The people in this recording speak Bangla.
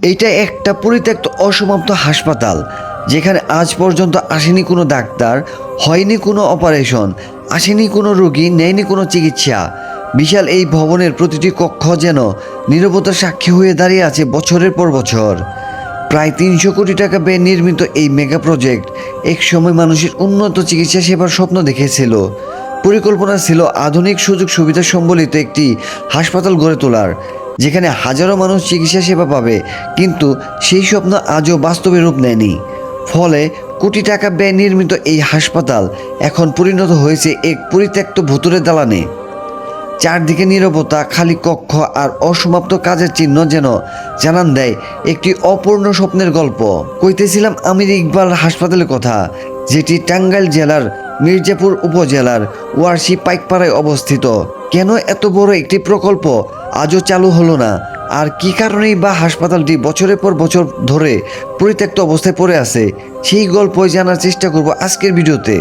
এইটা একটা পরিত্যক্ত অসমাপ্ত হাসপাতাল, যেখানে আজ পর্যন্ত আসেনি কোনো ডাক্তার, হয়নি কোনো অপারেশন, আসেনি কোনো রোগী, নেয়নি কোনো চিকিৎসা। বিশাল এই ভবনের প্রতিটি কক্ষ যেন নীরবতার সাক্ষী হয়ে দাঁড়িয়ে আছে বছরের পর বছর। প্রায় 300 কোটি টাকা ব্যয়ে নির্মিত এই মেগা প্রজেক্ট একসময় মানুষের উন্নত চিকিৎসা সেবার স্বপ্ন দেখেছিল। পরিকল্পনা ছিল আধুনিক সুযোগ সুবিধা সম্বলিত একটি হাসপাতাল গড়ে তোলার, যেখানে হাজারো মানুষ চিকিৎসা সেবা পাবে। কিন্তু সেই স্বপ্ন আজও বাস্তবে রূপ নেয়নি। ফলে কোটি টাকা ব্যয় নির্মিত এই হাসপাতাল এখন পরিণত হয়েছে এক পরিত্যক্ত ভুতুড়ে দালানে। চারদিকে নীরবতা, খালি কক্ষ আর অসমাপ্ত কাজের চিহ্ন যেন জানান দেয় একটি অপূর্ণ স্বপ্নের গল্প। কইতেছিলাম আমির ইকবাল হাসপাতালের কথা, যেটি টাঙ্গাইল জেলার মির্জাপুর উপজেলার ওয়ারশি পাইকপাড়ায় অবস্থিত। কেন এত বড় একটি প্রকল্প আজও চালু হলো না, আর কী কারণেই বা হাসপাতালটি বছরের পর বছর ধরে পরিত্যক্ত অবস্থায় পড়ে আছে, সেই গল্পই জানার চেষ্টা করব আজকের ভিডিওতে।